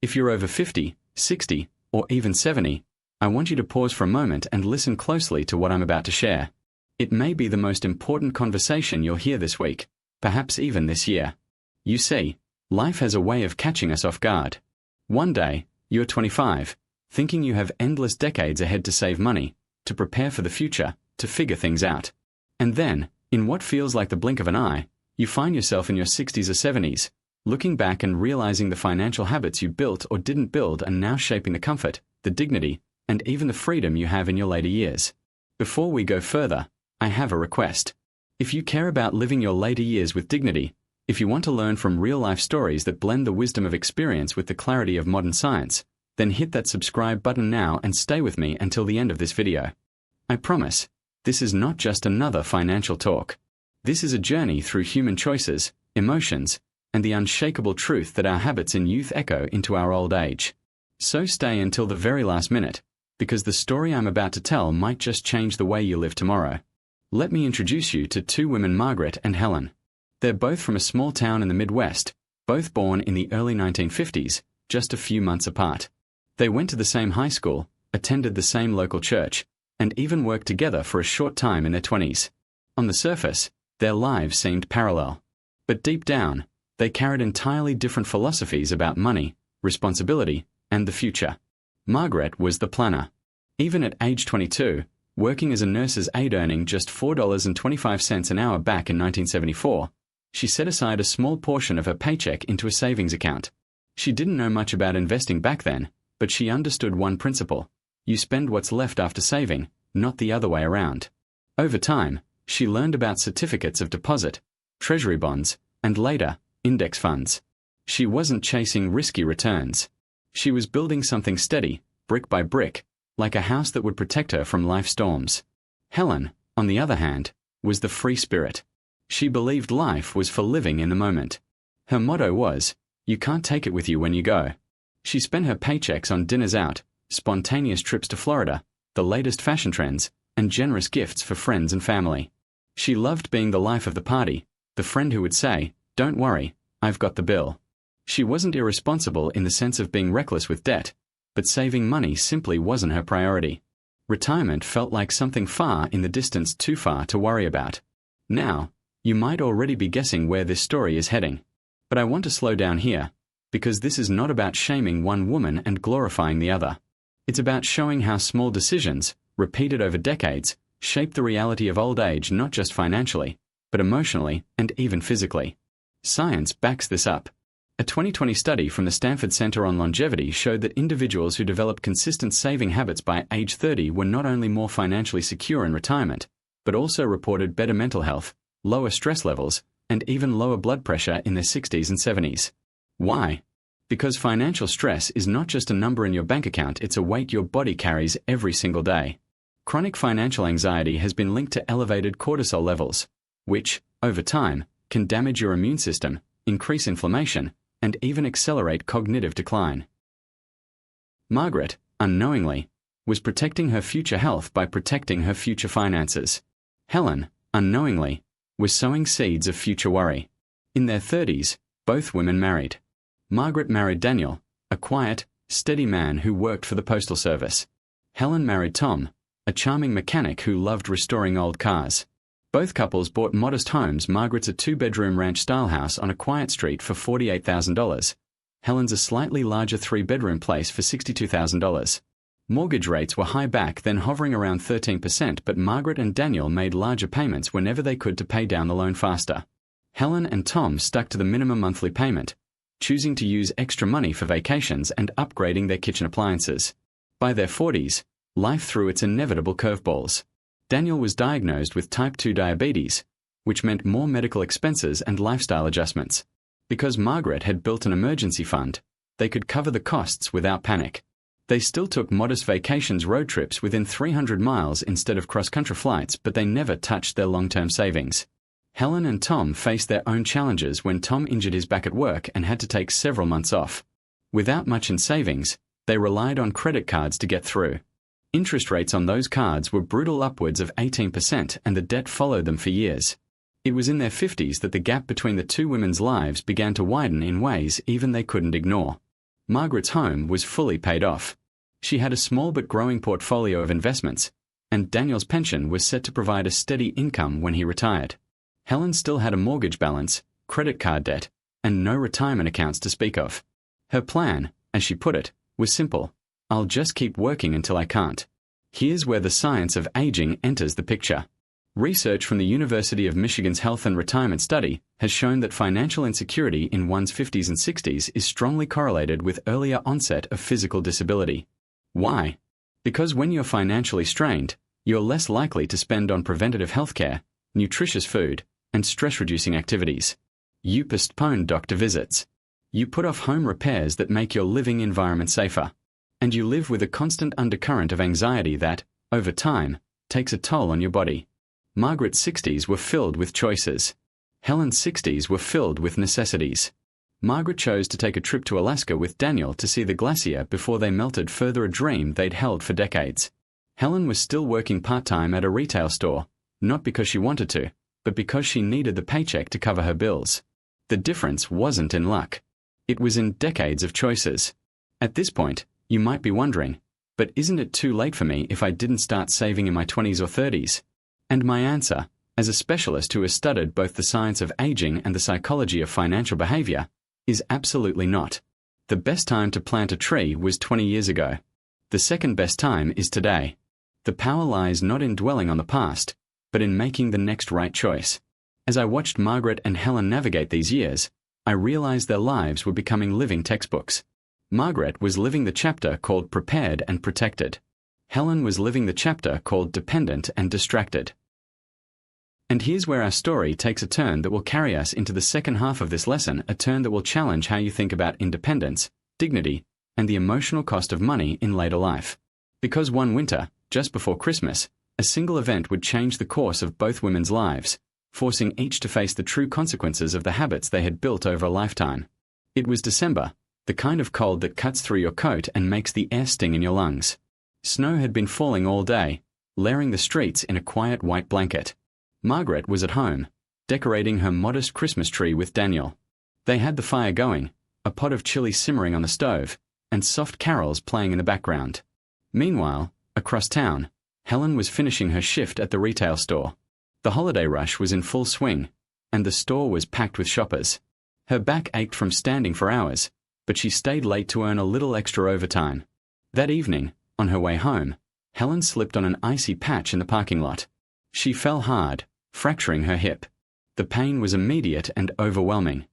If you're over 50, 60, or even 70, I want you to pause for a moment and listen closely to what I'm about to share. It may be the most important conversation you'll hear this week, perhaps even this year. You see, life has a way of catching us off guard. One day, you're 25, thinking you have endless decades ahead to save money, to prepare for the future, to figure things out. And then, in what feels like the blink of an eye, you find yourself in your 60s or 70s, looking back and realizing the financial habits you built or didn't build are now shaping the comfort, the dignity, and even the freedom you have in your later years. Before we go further, I have a request. If you care about living your later years with dignity, if you want to learn from real-life stories that blend the wisdom of experience with the clarity of modern science, then hit that subscribe button now and stay with me until the end of this video. I promise, this is not just another financial talk. This is a journey through human choices, emotions, and the unshakable truth that our habits in youth echo into our old age. So stay until the very last minute, because the story I'm about to tell might just change the way you live tomorrow. Let me introduce you to two women, Margaret and Helen. They're both from a small town in the Midwest, both born in the early 1950s, just a few months apart. They went to the same high school, attended the same local church, and even worked together for a short time in their 20s. On the surface, their lives seemed parallel. But deep down, they carried entirely different philosophies about money, responsibility, and the future. Margaret was the planner. Even at age 22, working as a nurse's aide earning just $4.25 an hour back in 1974, she set aside a small portion of her paycheck into a savings account. She didn't know much about investing back then, but she understood one principle: you spend what's left after saving, not the other way around. Over time, she learned about certificates of deposit, treasury bonds, and later, index funds. She wasn't chasing risky returns. She was building something steady, brick by brick, like a house that would protect her from life's storms. Helen, on the other hand, was the free spirit. She believed life was for living in the moment. Her motto was, "You can't take it with you when you go." She spent her paychecks on dinners out, spontaneous trips to Florida, the latest fashion trends, and generous gifts for friends and family. She loved being the life of the party, the friend who would say, "Don't worry, I've got the bill." She wasn't irresponsible in the sense of being reckless with debt, but saving money simply wasn't her priority. Retirement felt like something far in the distance, too far to worry about. Now, you might already be guessing where this story is heading. But I want to slow down here, because this is not about shaming one woman and glorifying the other. It's about showing how small decisions, repeated over decades, shape the reality of old age not just financially, but emotionally and even physically. Science backs this up. A 2020 study from the Stanford Center on Longevity showed that individuals who developed consistent saving habits by age 30 were not only more financially secure in retirement, but also reported better mental health, lower stress levels, and even lower blood pressure in their 60s and 70s. Why? Because financial stress is not just a number in your bank account, it's a weight your body carries every single day. Chronic financial anxiety has been linked to elevated cortisol levels, which, over time, can damage your immune system, increase inflammation, and even accelerate cognitive decline. Margaret, unknowingly, was protecting her future health by protecting her future finances. Helen, unknowingly, was sowing seeds of future worry. In their 30s, both women married. Margaret married Daniel, a quiet, steady man who worked for the Postal Service. Helen married Tom, a charming mechanic who loved restoring old cars. Both couples bought modest homes. Margaret's a 2-bedroom ranch-style house on a quiet street for $48,000. Helen's a slightly larger 3-bedroom place for $62,000. Mortgage rates were high back then, hovering around 13%, but Margaret and Daniel made larger payments whenever they could to pay down the loan faster. Helen and Tom stuck to the minimum monthly payment, choosing to use extra money for vacations and upgrading their kitchen appliances. By their 40s, life threw its inevitable curveballs. Daniel was diagnosed with type 2 diabetes, which meant more medical expenses and lifestyle adjustments. Because Margaret had built an emergency fund, they could cover the costs without panic. They still took modest vacations, road trips within 300 miles instead of cross-country flights, but they never touched their long-term savings. Helen and Tom faced their own challenges when Tom injured his back at work and had to take several months off. Without much in savings, they relied on credit cards to get through. Interest rates on those cards were brutal, upwards of 18%, and the debt followed them for years. It was in their 50s that the gap between the two women's lives began to widen in ways even they couldn't ignore. Margaret's home was fully paid off. She had a small but growing portfolio of investments, and Daniel's pension was set to provide a steady income when he retired. Helen still had a mortgage balance, credit card debt, and no retirement accounts to speak of. Her plan, as she put it, was simple: I'll just keep working until I can't. Here's where the science of aging enters the picture. Research from the University of Michigan's Health and Retirement Study has shown that financial insecurity in one's 50s and 60s is strongly correlated with earlier onset of physical disability. Why? Because when you're financially strained, you're less likely to spend on preventative healthcare, nutritious food, and stress-reducing activities. You postpone doctor visits. You put off home repairs that make your living environment safer. And you live with a constant undercurrent of anxiety that, over time, takes a toll on your body. Margaret's 60s were filled with choices. Helen's 60s were filled with necessities. Margaret chose to take a trip to Alaska with Daniel to see the glacier before they melted, further a dream they'd held for decades. Helen was still working part-time at a retail store, not because she wanted to, but because she needed the paycheck to cover her bills. The difference wasn't in luck. It was in decades of choices. At this point, you might be wondering, but isn't it too late for me if I didn't start saving in my 20s or 30s? And my answer, as a specialist who has studied both the science of aging and the psychology of financial behavior, is absolutely not. The best time to plant a tree was 20 years ago. The second best time is today. The power lies not in dwelling on the past, but in making the next right choice. As I watched Margaret and Helen navigate these years, I realized their lives were becoming living textbooks. Margaret was living the chapter called Prepared and Protected. Helen was living the chapter called Dependent and Distracted. And here's where our story takes a turn that will carry us into the second half of this lesson, a turn that will challenge how you think about independence, dignity, and the emotional cost of money in later life. Because one winter, just before Christmas, a single event would change the course of both women's lives, forcing each to face the true consequences of the habits they had built over a lifetime. It was December, the kind of cold that cuts through your coat and makes the air sting in your lungs. Snow had been falling all day, layering the streets in a quiet white blanket. Margaret was at home, decorating her modest Christmas tree with Daniel. They had the fire going, a pot of chili simmering on the stove, and soft carols playing in the background. Meanwhile, across town, Helen was finishing her shift at the retail store. The holiday rush was in full swing, and the store was packed with shoppers. Her back ached from standing for hours, but she stayed late to earn a little extra overtime. That evening, on her way home, Helen slipped on an icy patch in the parking lot. She fell hard, fracturing her hip. The pain was immediate and overwhelming.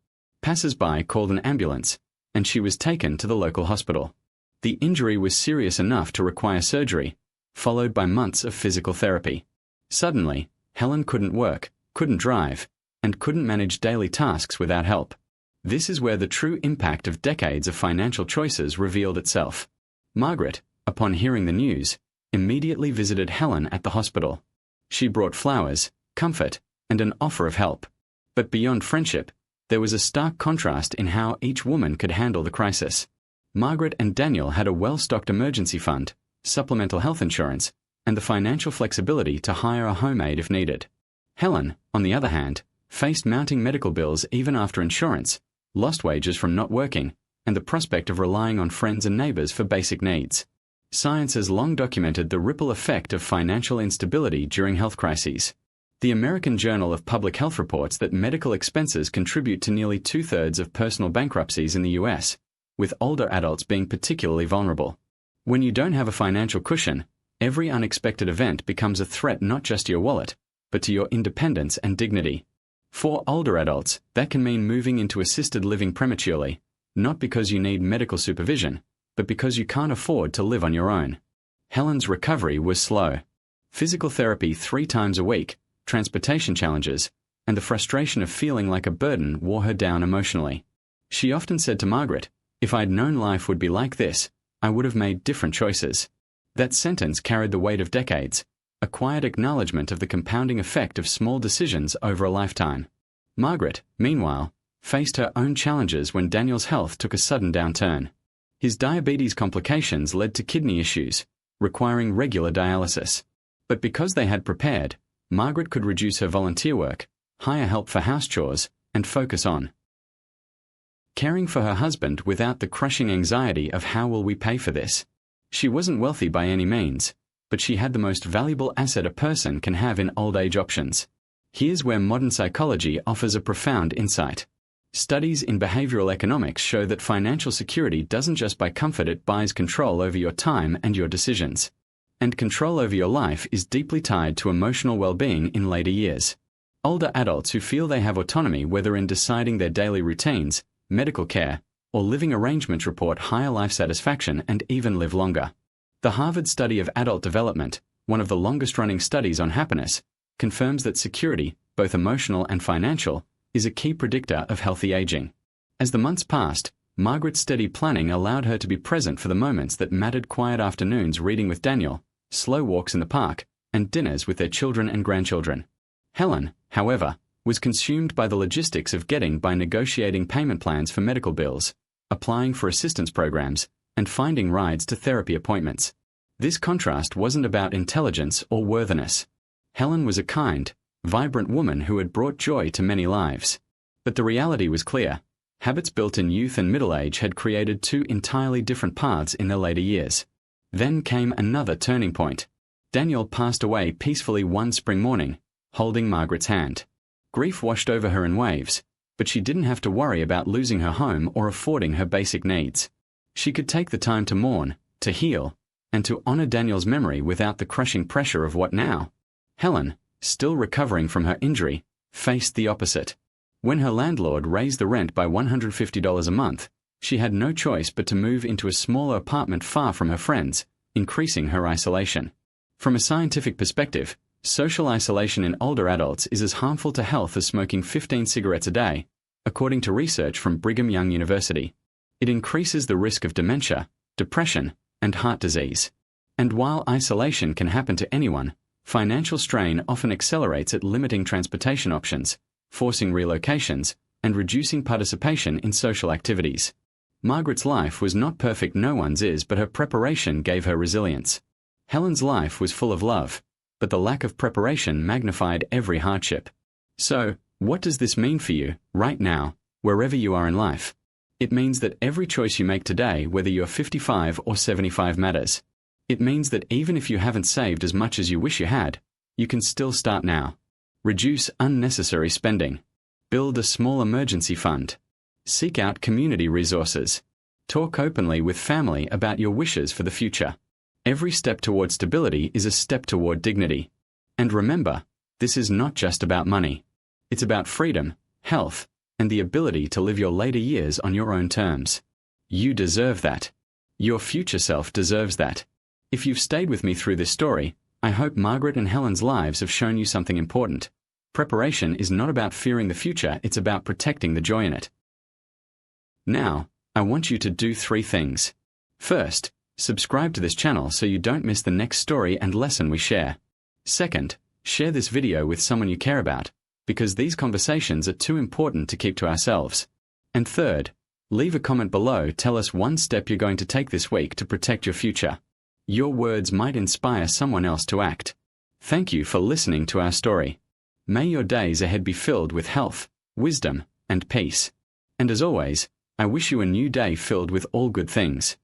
Passers-by called an ambulance, and she was taken to the local hospital. The injury was serious enough to require surgery, followed by months of physical therapy. Suddenly, Helen couldn't work, couldn't drive, and couldn't manage daily tasks without help. This is where the true impact of decades of financial choices revealed itself. Margaret, upon hearing the news, immediately visited Helen at the hospital. She brought flowers, comfort, and an offer of help. But beyond friendship, there was a stark contrast in how each woman could handle the crisis. Margaret and Daniel had a well-stocked emergency fund, supplemental health insurance, and the financial flexibility to hire a home aide if needed. Helen, on the other hand, faced mounting medical bills even after insurance, lost wages from not working, and the prospect of relying on friends and neighbors for basic needs. Science has long documented the ripple effect of financial instability during health crises. The American Journal of Public Health reports that medical expenses contribute to nearly 2/3 of personal bankruptcies in the US, with older adults being particularly vulnerable. When you don't have a financial cushion, every unexpected event becomes a threat not just to your wallet, but to your independence and dignity. For older adults, that can mean moving into assisted living prematurely, not because you need medical supervision, but because you can't afford to live on your own. Helen's recovery was slow. Physical therapy 3 times a week, transportation challenges, and the frustration of feeling like a burden wore her down emotionally. She often said to Margaret, "If I'd known life would be like this, I would have made different choices." That sentence carried the weight of decades, a quiet acknowledgement of the compounding effect of small decisions over a lifetime. Margaret, meanwhile, faced her own challenges when Daniel's health took a sudden downturn. His diabetes complications led to kidney issues, requiring regular dialysis. But because they had prepared, Margaret could reduce her volunteer work, hire help for house chores, and focus on caring for her husband without the crushing anxiety of how will we pay for this. She wasn't wealthy by any means, but she had the most valuable asset a person can have in old age options. Here's where modern psychology offers a profound insight. Studies in behavioral economics show that financial security doesn't just buy comfort, it buys control over your time and your decisions. And control over your life is deeply tied to emotional well-being in later years. Older adults who feel they have autonomy, whether in deciding their daily routines, medical care, or living arrangements, report higher life satisfaction and even live longer. The Harvard study of adult development, one of the longest-running studies on happiness, confirms that security, both emotional and financial, is a key predictor of healthy aging. As the months passed, Margaret's steady planning allowed her to be present for the moments that mattered: quiet afternoons reading with Daniel, slow walks in the park, and dinners with their children and grandchildren. Helen, however, was consumed by the logistics of getting by, negotiating payment plans for medical bills, applying for assistance programs, and finding rides to therapy appointments. This contrast wasn't about intelligence or worthiness. Helen was a kind, vibrant woman who had brought joy to many lives. But the reality was clear. Habits built in youth and middle age had created two entirely different paths in their later years. Then came another turning point. Daniel passed away peacefully one spring morning, holding Margaret's hand. Grief washed over her in waves, but she didn't have to worry about losing her home or affording her basic needs. She could take the time to mourn, to heal, and to honor Daniel's memory without the crushing pressure of what now. Helen, still recovering from her injury, faced the opposite. When her landlord raised the rent by $150 a month, she had no choice but to move into a smaller apartment far from her friends, increasing her isolation. From a scientific perspective, social isolation in older adults is as harmful to health as smoking 15 cigarettes a day, according to research from Brigham Young University. It increases the risk of dementia, depression, and heart disease. And while isolation can happen to anyone, financial strain often accelerates it, limiting transportation options, forcing relocations, and reducing participation in social activities. Margaret's life was not perfect, no one's is, but her preparation gave her resilience. Helen's life was full of love, but the lack of preparation magnified every hardship. So, what does this mean for you, right now, wherever you are in life? It means that every choice you make today, whether you're 55 or 75, matters. It means that even if you haven't saved as much as you wish you had, you can still start now. Reduce unnecessary spending. Build a small emergency fund. Seek out community resources. Talk openly with family about your wishes for the future. Every step toward stability is a step toward dignity. And remember, this is not just about money. It's about freedom, health, and the ability to live your later years on your own terms. You deserve that. Your future self deserves that. If you've stayed with me through this story, I hope Margaret and Helen's lives have shown you something important. Preparation is not about fearing the future, it's about protecting the joy in it. Now, I want you to do 3 things. First, subscribe to this channel so you don't miss the next story and lesson we share. Second, share this video with someone you care about, because these conversations are too important to keep to ourselves. And third, leave a comment below, tell us one step you're going to take this week to protect your future. Your words might inspire someone else to act. Thank you for listening to our story. May your days ahead be filled with health, wisdom, and peace. And as always, I wish you a new day filled with all good things.